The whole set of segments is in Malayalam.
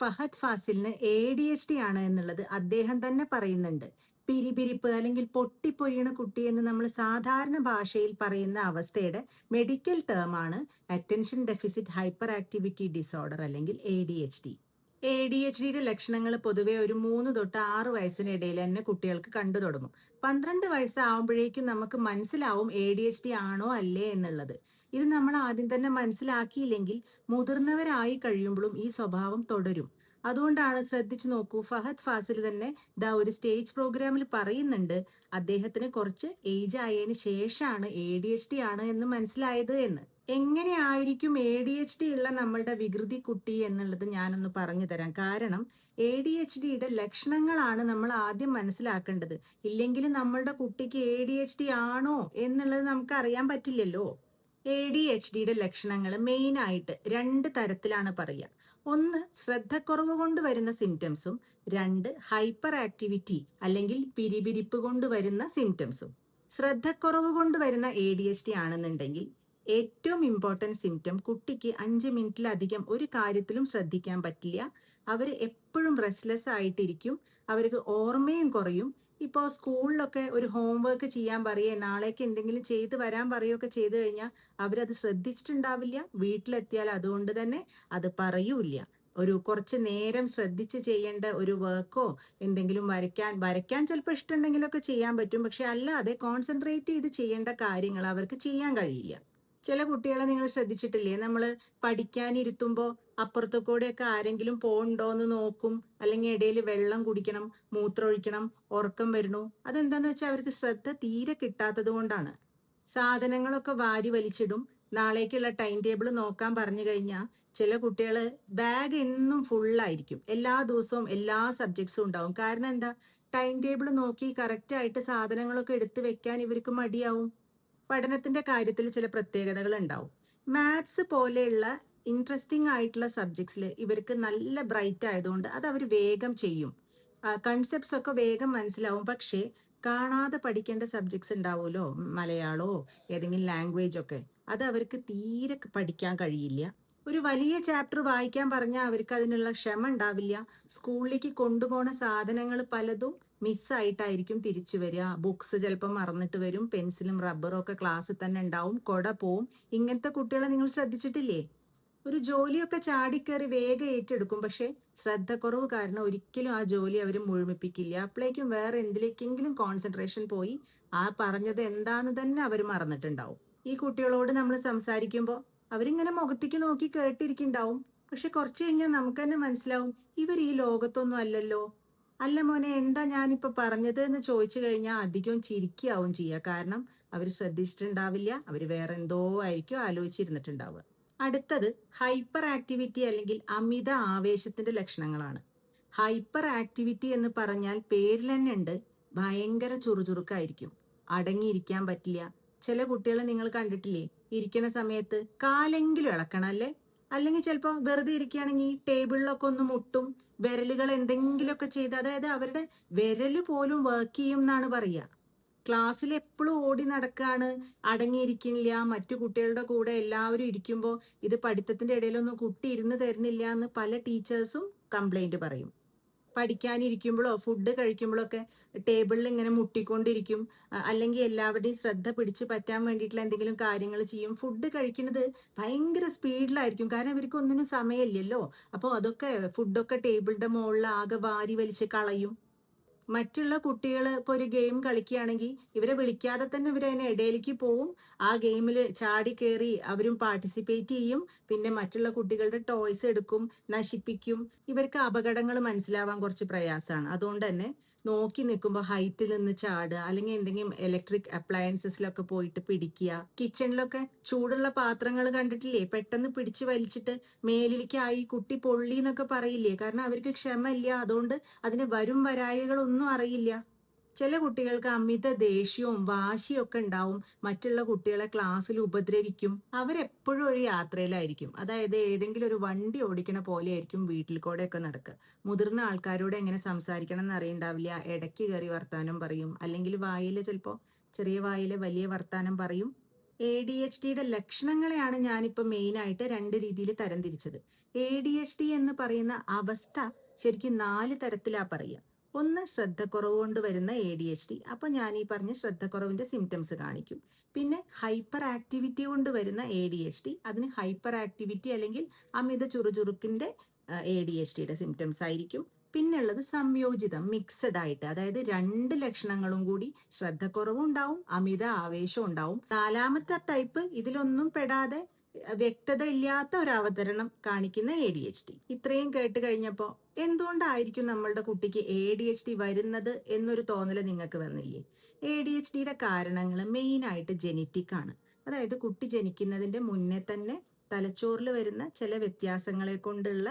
ഫഹദ് ഫാസിലിന് ADHD ആണ് എന്നുള്ളത് അദ്ദേഹം തന്നെ പറയുന്നുണ്ട്. പിരിപിരിപ്പ് അല്ലെങ്കിൽ പൊട്ടിപ്പൊരിയണ കുട്ടി എന്ന് നമ്മൾ സാധാരണ ഭാഷയിൽ പറയുന്ന അവസ്ഥയുടെ മെഡിക്കൽ ടേമാണ് അറ്റൻഷൻ ഡെഫിസിറ്റ് ഹൈപ്പർ ആക്ടിവിറ്റി ഡിസോർഡർ അല്ലെങ്കിൽ ADHD. ADHDയുടെ ലക്ഷണങ്ങൾ പൊതുവെ ഒരു 3 തൊട്ട് 6 വയസ്സിനിടയിൽ തന്നെ കുട്ടികൾക്ക് കണ്ടു തുടങ്ങും. 12 വയസ്സാവുമ്പോഴേക്കും നമുക്ക് മനസ്സിലാവും ADHD ആണോ അല്ലേ എന്നുള്ളത്. ഇത് നമ്മൾ ആദ്യം തന്നെ മനസ്സിലാക്കിയില്ലെങ്കിൽ മുതിർന്നവരായി കഴിയുമ്പോഴും ഈ സ്വഭാവം തുടരും. അതുകൊണ്ടാണ് ശ്രദ്ധിച്ചു നോക്കൂ, ഫഹദ് ഫാസിൽ തന്നെ ഒരു സ്റ്റേജ് പ്രോഗ്രാമിൽ പറയുന്നുണ്ട് അദ്ദേഹത്തിന് കുറച്ച് ഏജ് ആയതിനു ശേഷമാണ് ADHD ആണ് എന്ന് മനസ്സിലായത് എന്ന്. എങ്ങനെയായിരിക്കും ADHD ഉള്ള നമ്മളുടെ വികൃതി കുട്ടി എന്നുള്ളത് ഞാനൊന്ന് പറഞ്ഞു തരാം. കാരണം ADHDയുടെ ലക്ഷണങ്ങളാണ് നമ്മൾ ആദ്യം മനസ്സിലാക്കേണ്ടത്. ഇല്ലെങ്കിൽ നമ്മളുടെ കുട്ടിക്ക് ADHD ആണോ എന്നുള്ളത് നമുക്ക് അറിയാൻ പറ്റില്ലല്ലോ. ADHDയുടെ ലക്ഷണങ്ങൾ മെയിൻ ആയിട്ട് 2 തരത്തിലാണ് പറയുക. ഒന്ന് ശ്രദ്ധക്കുറവ് കൊണ്ട് വരുന്ന സിംറ്റംസും, 2 ഹൈപ്പർ ആക്ടിവിറ്റി അല്ലെങ്കിൽ പിരിപിരിപ്പ് കൊണ്ട് വരുന്ന സിംറ്റംസും. ശ്രദ്ധക്കുറവ് കൊണ്ട് വരുന്ന ADHD ആണെന്നുണ്ടെങ്കിൽ ഏറ്റവും ഇമ്പോർട്ടൻറ്റ് സിംറ്റം, കുട്ടിക്ക് 5 മിനിറ്റിലധികം ഒരു കാര്യത്തിലും ശ്രദ്ധിക്കാൻ പറ്റില്ല. അവർ എപ്പോഴും റെസ്റ്റ്ലെസ് ആയിട്ടിരിക്കും. അവർക്ക് ഓർമ്മയും കുറയും. ഇപ്പോൾ സ്കൂളിലൊക്കെ ഒരു ഹോംവർക്ക് ചെയ്യാൻ പറയേ നാളേക്ക് എന്തെങ്കിലും ചെയ്ത് വരാൻ പറയുകയൊക്കെ ചെയ്തു കഴിഞ്ഞാൽ അവരത് ശ്രദ്ധിച്ചിട്ടുണ്ടാവില്ല. വീട്ടിലെത്തിയാൽ അതുകൊണ്ട് തന്നെ അത് പറയൂല്ല. ഒരു കുറച്ച് നേരം ശ്രദ്ധിച്ച് ചെയ്യേണ്ട ഒരു വർക്കോ എന്തെങ്കിലും വരയ്ക്കാൻ ചിലപ്പോൾ ഇഷ്ടമുണ്ടെങ്കിലൊക്കെ ചെയ്യാൻ പറ്റും. പക്ഷെ അല്ലാതെ കോൺസെൻട്രേറ്റ് ചെയ്ത് ചെയ്യേണ്ട കാര്യങ്ങൾ അവർക്ക് ചെയ്യാൻ കഴിയില്ല. ചില കുട്ടികളെ നിങ്ങൾ ശ്രദ്ധിച്ചിട്ടില്ലേ, നമ്മൾ പഠിക്കാനിരുത്തുമ്പോൾ അപ്പുറത്തു കൂടെയൊക്കെ ആരെങ്കിലും പോകണ്ടോ എന്ന് നോക്കും, അല്ലെങ്കിൽ ഇടയിൽ വെള്ളം കുടിക്കണം, മൂത്രമൊഴിക്കണം, ഉറക്കം വരുന്നു. അതെന്താന്ന് വെച്ചാൽ അവർക്ക് ശ്രദ്ധ തീരെ കിട്ടാത്തത് കൊണ്ടാണ്. സാധനങ്ങളൊക്കെ വാരി വലിച്ചിടും. നാളേക്കുള്ള ടൈം ടേബിൾ നോക്കാൻ പറഞ്ഞു കഴിഞ്ഞാൽ ചില കുട്ടികൾ ബാഗ് എന്നും ഫുള്ളായിരിക്കും. എല്ലാ ദിവസവും എല്ലാ സബ്ജക്ട്സും ഉണ്ടാവും. കാരണം എന്താ, ടൈം ടേബിൾ നോക്കി കറക്റ്റായിട്ട് സാധനങ്ങളൊക്കെ എടുത്ത് വെക്കാൻ ഇവർക്ക് മടിയാവും. പഠനത്തിന്റെ കാര്യത്തിൽ ചില പ്രത്യേകതകൾ ഉണ്ടാവും. മാത്സ് പോലെയുള്ള ഇൻട്രസ്റ്റിംഗ് ആയിട്ടുള്ള സബ്ജക്ട്സിൽ ഇവർക്ക് നല്ല ബ്രൈറ്റ് ആയതുകൊണ്ട് അത് അവർ വേഗം ചെയ്യും. കൺസെപ്റ്റ്സ് ഒക്കെ വേഗം മനസ്സിലാവും. പക്ഷേ കാണാതെ പഠിക്കേണ്ട സബ്ജക്ട്സ് ഉണ്ടാവുമല്ലോ, മലയാളമോ ഏതെങ്കിലും ലാംഗ്വേജ് ഒക്കെ, അത് അവർക്ക് തീരെ പഠിക്കാൻ കഴിയില്ല. ഒരു വലിയ ചാപ്റ്റർ വായിക്കാൻ പറഞ്ഞാൽ അവർക്ക് അതിനുള്ള ക്ഷമ ഉണ്ടാവില്ല. സ്കൂളിലേക്ക് കൊണ്ടുപോണ സാധനങ്ങൾ പലതും മിസ്സായിട്ടായിരിക്കും തിരിച്ചു വരിക. ബുക്സ് ചിലപ്പോൾ മറന്നിട്ട് വരും. പെൻസിലും റബ്ബറും ഒക്കെ ക്ലാസ്സിൽ തന്നെ ഉണ്ടാവും. കൊട പോവും. ഇങ്ങനത്തെ കുട്ടികളെ നിങ്ങൾ ശ്രദ്ധിച്ചിട്ടില്ലേ? ഒരു ജോലിയൊക്കെ ചാടിക്കേറി വേഗം ഏറ്റെടുക്കും. പക്ഷെ ശ്രദ്ധക്കുറവ് കാരണം ഒരിക്കലും ആ ജോലി അവർ മുഴുമിപ്പിക്കില്ല. അപ്പോഴേക്കും വേറെ എന്തിലേക്കെങ്കിലും കോൺസെൻട്രേഷൻ പോയി ആ പറഞ്ഞത് എന്താന്ന് തന്നെ അവർ മറന്നിട്ടുണ്ടാവും. ഈ കുട്ടികളോട് നമ്മൾ സംസാരിക്കുമ്പോൾ അവരിങ്ങനെ മുഖത്തേക്ക് നോക്കി കേട്ടിരിക്കുന്നുണ്ടാവും. പക്ഷെ കുറച്ച് കഴിഞ്ഞാൽ നമുക്ക് തന്നെ മനസ്സിലാവും ഇവർ ഈ ലോകത്തൊന്നും അല്ലല്ലോ. അല്ല മോനെ, എന്താ ഞാനിപ്പോ പറഞ്ഞത് എന്ന് ചോദിച്ചു കഴിഞ്ഞാൽ അധികം ചിരിക്കാവും ചെയ്യുക. കാരണം അവർ ശ്രദ്ധിച്ചിട്ടുണ്ടാവില്ല. അവർ വേറെ എന്തോ ആയിരിക്കും ആലോചിച്ചിരുന്നിട്ടുണ്ടാവുക. അടുത്തത് ഹൈപ്പർ ആക്ടിവിറ്റി അല്ലെങ്കിൽ അമിത ആവേശത്തിന്റെ ലക്ഷണങ്ങളാണ്. ഹൈപ്പർ ആക്ടിവിറ്റി എന്ന് പറഞ്ഞാൽ പേരിൽ തന്നെ ഉണ്ട്, ഭയങ്കര ചുറുചുറുക്കായിരിക്കും. അടങ്ങിയിരിക്കാൻ പറ്റില്ല. ചില കുട്ടികളെ നിങ്ങൾ കണ്ടിട്ടില്ലേ, ഇരിക്കണ സമയത്ത് കാലെങ്കിലും ഇളക്കണം അല്ലേ? അല്ലെങ്കിൽ ചിലപ്പോൾ വെറുതെ ഇരിക്കുകയാണെങ്കിൽ ടേബിളിലൊക്കെ ഒന്ന് മുട്ടും. വിരലുകൾ എന്തെങ്കിലുമൊക്കെ ചെയ്ത്, അതായത് അവരുടെ വിരല് പോലും വർക്ക് ചെയ്യും എന്നാണ് പറയുക. ക്ലാസ്സിൽ എപ്പോഴും ഓടി നടക്കാണ്, അടങ്ങിയിരിക്കുന്നില്ല. മറ്റു കുട്ടികളുടെ കൂടെ എല്ലാവരും ഇരിക്കുമ്പോൾ ഇത് പഠിത്തത്തിന്റെ ഇടയിലൊന്നും കുട്ടി ഇരുന്ന് തരുന്നില്ല എന്ന് പല ടീച്ചേഴ്സും കംപ്ലൈന്റ് പറയും. പഠിക്കാനിരിക്കുമ്പോഴോ ഫുഡ് കഴിക്കുമ്പോഴോ ഒക്കെ ടേബിളിൽ ഇങ്ങനെ മുട്ടിക്കൊണ്ടിരിക്കും. അല്ലെങ്കിൽ എല്ലാവരുടെയും ശ്രദ്ധ പിടിച്ചു പറ്റാൻ വേണ്ടിയിട്ടുള്ള എന്തെങ്കിലും കാര്യങ്ങൾ ചെയ്യും. ഫുഡ് കഴിക്കുന്നത് ഭയങ്കര സ്പീഡിലായിരിക്കും. കാരണം ഇവർക്ക് ഒന്നിനും സമയമില്ലല്ലോ. അപ്പോൾ അതൊക്കെ ഫുഡൊക്കെ ടേബിളിന്റെ മുകളിൽ ആകെ വാരി വലിച്ച് കളയും. മറ്റുള്ള കുട്ടികൾ ഇപ്പോൾ ഒരു ഗെയിം കളിക്കുകയാണെങ്കിൽ ഇവരെ വിളിക്കാതെ തന്നെ ഇവരതിന് ഇടയിലേക്ക് പോവും. ആ ഗെയിമിൽ ചാടി കയറി അവരും പാർട്ടിസിപ്പേറ്റ് ചെയ്യും. പിന്നെ മറ്റുള്ള കുട്ടികളുടെ ടോയ്സ് എടുക്കും, നശിപ്പിക്കും. ഇവർക്ക് അപകടങ്ങൾ മനസ്സിലാവാൻ കുറച്ച് പ്രയാസമാണ്. അതുകൊണ്ട് തന്നെ നോക്കി നിൽക്കുമ്പോൾ ഹൈറ്റിൽ നിന്ന് ചാടുക, അല്ലെങ്കിൽ എന്തെങ്കിലും ഇലക്ട്രിക് അപ്ലയൻസസിലൊക്കെ പോയിട്ട് പിടിക്കുക. കിച്ചണിലൊക്കെ ചൂടുള്ള പാത്രങ്ങൾ കണ്ടിട്ടില്ലേ, പെട്ടെന്ന് പിടിച്ച് വലിച്ചിട്ട് മേലിലേക്കായി കുട്ടി പൊള്ളി എന്നൊക്കെ പറയില്ലേ. കാരണം അവർക്ക് ക്ഷമയില്ല. അതുകൊണ്ട് അതിന് വരും വരായികളൊന്നും അറിയില്ല. ചില കുട്ടികൾക്ക് അമിത ദേഷ്യവും വാശിയും ഒക്കെ ഉണ്ടാവും. മറ്റുള്ള കുട്ടികളെ ക്ലാസ്സിൽ ഉപദ്രവിക്കും. അവരെപ്പോഴും ഒരു യാത്രയിലായിരിക്കും. അതായത് ഏതെങ്കിലും ഒരു വണ്ടി ഓടിക്കണ പോലെ ആയിരിക്കും വീട്ടിൽ കൂടെയൊക്കെ നടക്കുക. മുതിർന്ന ആൾക്കാരോട് എങ്ങനെ സംസാരിക്കണം എന്ന് അറിയണ്ടാവില്ല. ഇടയ്ക്ക് കയറി വർത്താനം പറയും. അല്ലെങ്കിൽ വായിൽ ചിലപ്പോൾ ചെറിയ വായിൽ വലിയ വർത്താനം പറയും. ADHDയുടെ ലക്ഷണങ്ങളെയാണ് ഞാനിപ്പോൾ മെയിനായിട്ട് 2 രീതിയിൽ തരംതിരിച്ചത്. ADHD എന്ന് പറയുന്ന അവസ്ഥ ശരിക്കും 4 തരത്തിലാ പറയുക. ഒന്ന് ശ്രദ്ധക്കുറവ് കൊണ്ട് വരുന്ന ADHD. അപ്പോൾ ഞാൻ ഈ പറഞ്ഞ ശ്രദ്ധക്കുറവിന്റെ സിംറ്റംസ് കാണിക്കും. പിന്നെ ഹൈപ്പർ ആക്ടിവിറ്റി കൊണ്ട് വരുന്ന ADHD. അതിന് ഹൈപ്പർ ആക്ടിവിറ്റി അല്ലെങ്കിൽ അമിത ചുറുചുറുക്കിന്റെ ADHDയുടെ സിംറ്റംസ് ആയിരിക്കും. പിന്നുള്ളത് സംയോജിതം, മിക്സഡ് ആയിട്ട്, അതായത് 2 ലക്ഷണങ്ങളും കൂടി, ശ്രദ്ധക്കുറവും ഉണ്ടാവും, അമിത ആവേശം ഉണ്ടാവും. 4മത്തെ ടൈപ്പ് ഇതിലൊന്നും പെടാതെ വ്യക്തത ഇല്ലാത്ത ഒരു അവതരണം കാണിക്കുന്ന ADHD. ഇത്രയും കേട്ട് കഴിഞ്ഞപ്പോൾ എന്തുകൊണ്ടായിരിക്കും നമ്മളുടെ കുട്ടിക്ക് ADHD വരുന്നത് എന്നൊരു തോന്നല് നിങ്ങൾക്ക് വന്നില്ലേ? ADHDയുടെ കാരണങ്ങൾ മെയിനായിട്ട് ജെനറ്റിക് ആണ്. അതായത് കുട്ടി ജനിക്കുന്നതിന്റെ മുന്നേ തന്നെ തലച്ചോറിൽ വരുന്ന ചില വ്യത്യാസങ്ങളെ കൊണ്ടുള്ള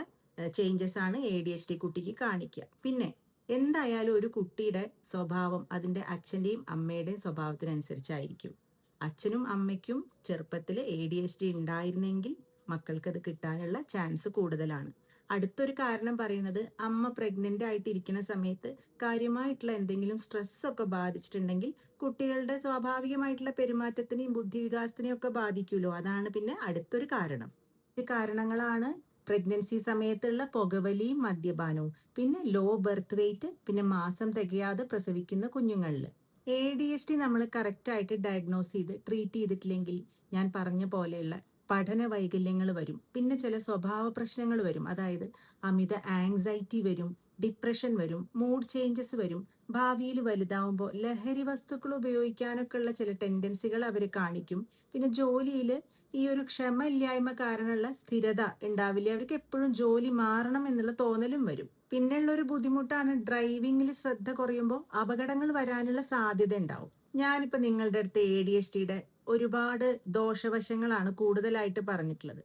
ചേഞ്ചസ് ആണ് ADHD കുട്ടിക്ക് കാണിക്കുക. പിന്നെ എന്തായാലും ഒരു കുട്ടിയുടെ സ്വഭാവം അതിൻ്റെ അച്ഛൻ്റെയും അമ്മയുടെയും സ്വഭാവത്തിനനുസരിച്ചായിരിക്കും. അച്ഛനും അമ്മയ്ക്കും ചെറുപ്പത്തിൽ ADHD ഉണ്ടായിരുന്നെങ്കിൽ മക്കൾക്കത് കിട്ടാനുള്ള ചാൻസ് കൂടുതലാണ്. അടുത്തൊരു കാരണം പറയുന്നത്, അമ്മ പ്രഗ്നൻ്റ് ആയിട്ടിരിക്കുന്ന സമയത്ത് കാര്യമായിട്ടുള്ള എന്തെങ്കിലും സ്ട്രെസ് ഒക്കെ ബാധിച്ചിട്ടുണ്ടെങ്കിൽ കുട്ടികളുടെ സ്വാഭാവികമായിട്ടുള്ള പെരുമാറ്റത്തിനെയും ബുദ്ധിവികാസത്തിനെയും ഒക്കെ ബാധിക്കുമല്ലോ. അതാണ് പിന്നെ അടുത്തൊരു കാരണം. ഈ കാരണങ്ങളാണ് പ്രഗ്നൻസി സമയത്തുള്ള പുകവലിയും മദ്യപാനവും, പിന്നെ ലോ ബർത്ത് വെയിറ്റ്, പിന്നെ മാസം തികയാതെ പ്രസവിക്കുന്ന കുഞ്ഞുങ്ങളിൽ. ADHD നമ്മൾ കറക്റ്റായിട്ട് ഡയഗ്നോസ് ചെയ്ത് ട്രീറ്റ് ചെയ്തിട്ടില്ലെങ്കിൽ ഞാൻ പറഞ്ഞ പോലെയുള്ള പഠന വൈകല്യങ്ങൾ വരും. പിന്നെ ചില സ്വഭാവ പ്രശ്നങ്ങൾ വരും. അതായത് അമിത ആങ്സൈറ്റി വരും, ഡിപ്രഷൻ വരും, മൂഡ് ചേഞ്ചസ് വരും. ഭാവിയിൽ വലുതാവുമ്പോൾ ലഹരി വസ്തുക്കൾ ഉപയോഗിക്കാനൊക്കെ ഉള്ള ചില ടെൻഡൻസികൾ അവർ കാണിക്കും. പിന്നെ ജോലിയിൽ ഈ ഒരു ക്ഷമയില്ലായ്മ കാരണമുള്ള സ്ഥിരത ഉണ്ടാവില്ല. അവർക്ക് എപ്പോഴും ജോലി മാറണം എന്നുള്ള തോന്നലും വരും. പിന്നെയുള്ള ഒരു ബുദ്ധിമുട്ടാണ്, ഡ്രൈവിങ്ങിൽ ശ്രദ്ധ കുറയുമ്പോൾ അപകടങ്ങൾ വരാനുള്ള സാധ്യത ഉണ്ടാവും. ഞാനിപ്പോൾ നിങ്ങളുടെ അടുത്ത് ADHDയുടെ ഒരുപാട് ദോഷവശങ്ങളാണ് കൂടുതലായിട്ട് പറഞ്ഞിട്ടുള്ളത്.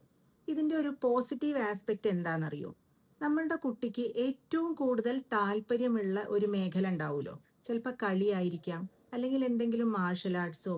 ഇതിൻ്റെ ഒരു പോസിറ്റീവ് ആസ്പെക്റ്റ് എന്താണെന്നറിയോ? നമ്മളുടെ കുട്ടിക്ക് ഏറ്റവും കൂടുതൽ താല്പര്യമുള്ള ഒരു മേഖല ഉണ്ടാവുമല്ലോ. ചിലപ്പോൾ കളിയായിരിക്കാം, അല്ലെങ്കിൽ എന്തെങ്കിലും മാർഷൽ ആർട്സോ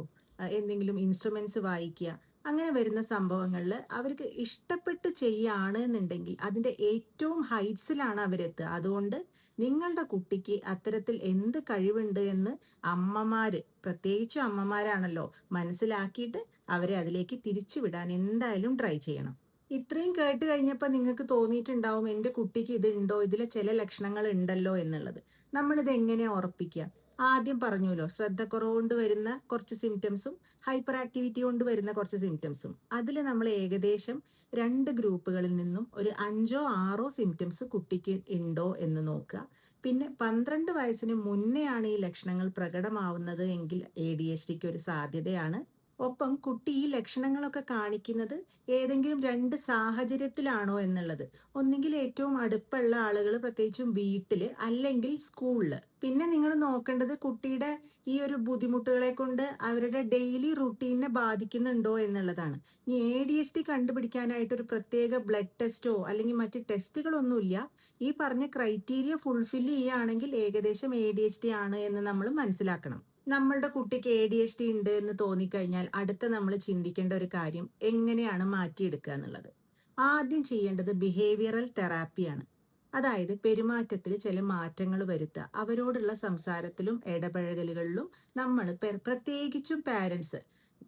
എന്തെങ്കിലും ഇൻസ്ട്രുമെന്റ്സ് വായിക്കുക. അങ്ങനെ വരുന്ന സംഭവങ്ങളിൽ അവർക്ക് ഇഷ്ടപ്പെട്ട് ചെയ്യുകയാണ് എന്നുണ്ടെങ്കിൽ അതിൻ്റെ ഏറ്റവും ഹൈറ്റ്സിലാണ് അവരെത്തുക. അതുകൊണ്ട് നിങ്ങളുടെ കുട്ടിക്ക് അത്തരത്തിൽ എന്ത് കഴിവുണ്ട് എന്ന് അമ്മമാര്, പ്രത്യേകിച്ചും അമ്മമാരാണല്ലോ, മനസ്സിലാക്കിയിട്ട് അവരെ അതിലേക്ക് തിരിച്ചുവിടാൻ എന്തായാലും ട്രൈ ചെയ്യണം. ഇത്രയും കേട്ട് കഴിഞ്ഞപ്പോൾ നിങ്ങൾക്ക് തോന്നിയിട്ടുണ്ടാവും എൻ്റെ കുട്ടിക്ക് ഇതുണ്ടോ, ഇതിലെ ചില ലക്ഷണങ്ങൾ ഉണ്ടല്ലോ എന്നുള്ളത്. നമ്മളിത് എങ്ങനെയാ ഉറപ്പിക്കുക? ആദ്യം പറഞ്ഞല്ലോ, ശ്രദ്ധക്കുറവ് കൊണ്ട് വരുന്ന കുറച്ച് സിംറ്റംസും ഹൈപ്പർ ആക്ടിവിറ്റി കൊണ്ട് വരുന്ന കുറച്ച് സിംറ്റംസും. അതിൽ നമ്മൾ ഏകദേശം 2 ഗ്രൂപ്പുകളിൽ നിന്നും ഒരു 5ഓ 6ഓ സിംറ്റംസ് കുട്ടിക്ക് ഉണ്ടോ എന്ന് നോക്കുക. പിന്നെ 12 വയസ്സിന് മുന്നെയാണ് ഈ ലക്ഷണങ്ങൾ പ്രകടമാവുന്നത് എങ്കിൽ ADHDക്ക് ഒരു സാധ്യതയാണ്. ഒപ്പം കുട്ടി ഈ ലക്ഷണങ്ങളൊക്കെ കാണിക്കുന്നത് ഏതെങ്കിലും 2 സാഹചര്യത്തിലാണോ എന്നുള്ളത്. ഒന്നുകിൽ ഏറ്റവും അടുപ്പുള്ള ആളുകൾ, പ്രത്യേകിച്ചും വീട്ടിൽ, അല്ലെങ്കിൽ സ്കൂളിൽ. പിന്നെ നിങ്ങൾ നോക്കേണ്ടത് കുട്ടിയുടെ ഈ ഒരു ബുദ്ധിമുട്ടുകളെ കൊണ്ട് അവരുടെ ഡെയിലി റുട്ടീനെ ബാധിക്കുന്നുണ്ടോ എന്നുള്ളതാണ്. ഈ ADHD കണ്ടുപിടിക്കാനായിട്ട് ഒരു പ്രത്യേക ബ്ലഡ് ടെസ്റ്റോ അല്ലെങ്കിൽ മറ്റ് ടെസ്റ്റുകളൊന്നുമില്ല. ഈ പറഞ്ഞ ക്രൈറ്റീരിയ ഫുൾഫിൽ ചെയ്യുകയാണെങ്കിൽ ഏകദേശം ADHD ആണ് എന്ന് നമ്മൾ മനസ്സിലാക്കണം. നമ്മളുടെ കുട്ടിക്ക് ADHD ഉണ്ട് എന്ന് തോന്നിക്കഴിഞ്ഞാൽ അടുത്ത നമ്മൾ ചിന്തിക്കേണ്ട ഒരു കാര്യം എങ്ങനെയാണ് മാറ്റിയെടുക്കുക എന്നുള്ളത്. ആദ്യം ചെയ്യേണ്ടത് ബിഹേവിയറൽ തെറാപ്പിയാണ്. അതായത് പെരുമാറ്റത്തിൽ ചില മാറ്റങ്ങൾ വരുത്തുക. അവരോടുള്ള സംസാരത്തിലും ഇടപഴകലുകളിലും നമ്മൾ പ്രത്യേകിച്ചും പാരൻസ്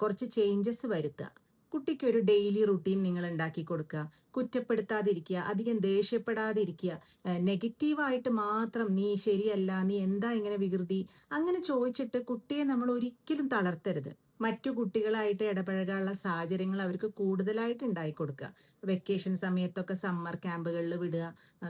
കുറച്ച് ചേഞ്ചസ് വരുത്തുക. കുട്ടിക്ക് ഒരു ഡെയിലി റുട്ടീൻ നിങ്ങൾ ഉണ്ടാക്കി കൊടുക്കുക. കുറ്റപ്പെടുത്താതിരിക്കുക, അധികം ദേഷ്യപ്പെടാതിരിക്കുക. നെഗറ്റീവായിട്ട് മാത്രം നീ ശരിയല്ല, നീ എന്താ ഇങ്ങനെ വികൃതി, അങ്ങനെ ചോദിച്ചിട്ട് കുട്ടിയെ നമ്മൾ ഒരിക്കലും തളർത്തരുത്. മറ്റു കുട്ടികളായിട്ട് ഇടപഴകാനുള്ള സാഹചര്യങ്ങൾ അവർക്ക് കൂടുതലായിട്ട് ഉണ്ടാക്കി കൊടുക്കുക. വെക്കേഷൻ സമയത്തൊക്കെ സമ്മർ ക്യാമ്പുകളിൽ വിടുക.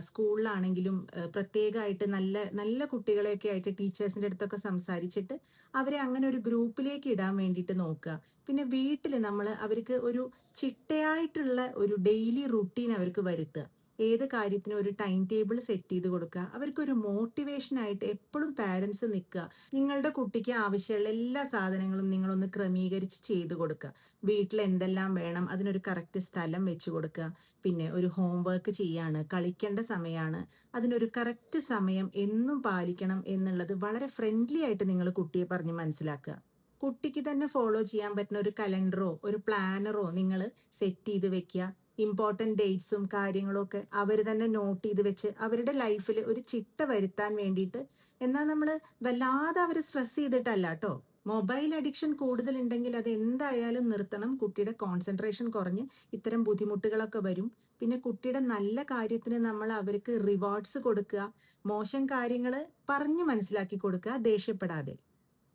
സ്കൂളിലാണെങ്കിലും പ്രത്യേകമായിട്ട് നല്ല നല്ല കുട്ടികളെയൊക്കെ ആയിട്ട് ടീച്ചേഴ്സിൻ്റെ അടുത്തൊക്കെ സംസാരിച്ചിട്ട് അവരെ അങ്ങനെ ഒരു ഗ്രൂപ്പിലേക്ക് ഇടാൻ വേണ്ടിയിട്ട് നോക്കുക. പിന്നെ വീട്ടിൽ നമ്മൾ അവർക്ക് ഒരു ചിട്ടയായിട്ടുള്ള ഒരു ഡെയിലി റുട്ടീൻ അവർക്ക് വരുത്തുക. ഏത് കാര്യത്തിനും ഒരു ടൈം ടേബിൾ സെറ്റ് ചെയ്ത് കൊടുക്കുക. അവർക്കൊരു മോട്ടിവേഷനായിട്ട് എപ്പോഴും പാരൻസ് നിൽക്കുക. നിങ്ങളുടെ കുട്ടിക്ക് ആവശ്യമുള്ള എല്ലാ സാധനങ്ങളും നിങ്ങളൊന്ന് ക്രമീകരിച്ച് ചെയ്ത് കൊടുക്കുക. വീട്ടിൽ എന്തെല്ലാം വേണം അതിനൊരു കറക്റ്റ് സ്ഥലം വെച്ച് കൊടുക്കുക. പിന്നെ ഒരു ഹോംവർക്ക് ചെയ്യാണ്, കളിക്കേണ്ട സമയമാണ്, അതിനൊരു കറക്റ്റ് സമയം എന്നും പാലിക്കണം എന്നുള്ളത് വളരെ ഫ്രണ്ട്ലി ആയിട്ട് നിങ്ങൾ കുട്ടിയെ പറഞ്ഞ് മനസ്സിലാക്കുക. കുട്ടിക്ക് തന്നെ ഫോളോ ചെയ്യാൻ പറ്റുന്ന ഒരു കലണ്ടറോ ഒരു പ്ലാനറോ നിങ്ങൾ സെറ്റ് ചെയ്ത് വെക്കുക. ഇമ്പോർട്ടൻ്റ് ഡേറ്റ്സും കാര്യങ്ങളും ഒക്കെ അവർ തന്നെ നോട്ട് ചെയ്ത് വെച്ച് അവരുടെ ലൈഫിൽ ഒരു ചിട്ട വരുത്താൻ വേണ്ടിയിട്ട്. എന്നാൽ നമ്മൾ വല്ലാതെ അവർ സ്ട്രെസ് ചെയ്തിട്ടല്ല കേട്ടോ. മൊബൈൽ അഡിക്ഷൻ കൂടുതലുണ്ടെങ്കിൽ അത് എന്തായാലും നിർത്തണം. കുട്ടിയുടെ കോൺസെൻട്രേഷൻ കുറഞ്ഞ് ഇത്തരം ബുദ്ധിമുട്ടുകളൊക്കെ വരും. പിന്നെ കുട്ടിയുടെ നല്ല കാര്യത്തിന് നമ്മൾ അവർക്ക് റിവാർഡ്സ് കൊടുക്കുക. മോശം കാര്യങ്ങള് പറഞ്ഞ് മനസ്സിലാക്കി കൊടുക്കുക ദേഷ്യപ്പെടാതെ.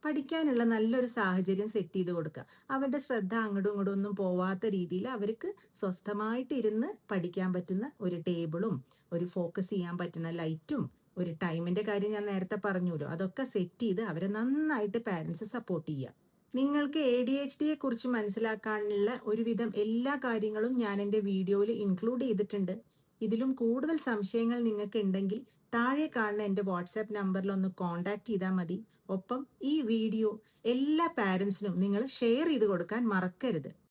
പഠിക്കാനുള്ള നല്ലൊരു സാഹചര്യം സെറ്റ് ചെയ്ത് കൊടുക്കുക. അവരുടെ ശ്രദ്ധ അങ്ങടും ഇങ്ങടും ഒന്നും പോവാത്ത രീതിയിൽ അവർക്ക് സ്വസ്ഥമായിട്ട് ഇരുന്ന് പഠിക്കാൻ പറ്റുന്ന ഒരു ടേബിളും, ഒരു ഫോക്കസ് ചെയ്യാൻ പറ്റുന്ന ലൈറ്റും, ഒരു ടൈമിന്റെ കാര്യം ഞാൻ നേരത്തെ പറഞ്ഞൂല്ലോ. അതൊക്കെ സെറ്റ് ചെയ്ത് അവരെ നന്നായിട്ട് പാരന്റ്സ് സപ്പോർട്ട് ചെയ്യുക. നിങ്ങൾക്ക് ADHDയെ കുറിച്ച് മനസ്സിലാക്കാനുള്ള ഒരുവിധം എല്ലാ കാര്യങ്ങളും ഞാൻ എൻ്റെ വീഡിയോയിൽ ഇൻക്ലൂഡ് ചെയ്തിട്ടുണ്ട്. ഇതിലും കൂടുതൽ സംശയങ്ങൾ നിങ്ങൾക്ക് ഉണ്ടെങ്കിൽ താഴെ കാണുന്ന എൻ്റെ വാട്സാപ്പ് നമ്പറിൽ ഒന്ന് കോൺടാക്ട് ചെയ്താൽ മതി. ഒപ്പം ഈ വീഡിയോ എല്ലാ പാരന്റ്സിനും നിങ്ങൾ ഷെയർ ചെയ്ത് കൊടുക്കാൻ മറക്കരുത്.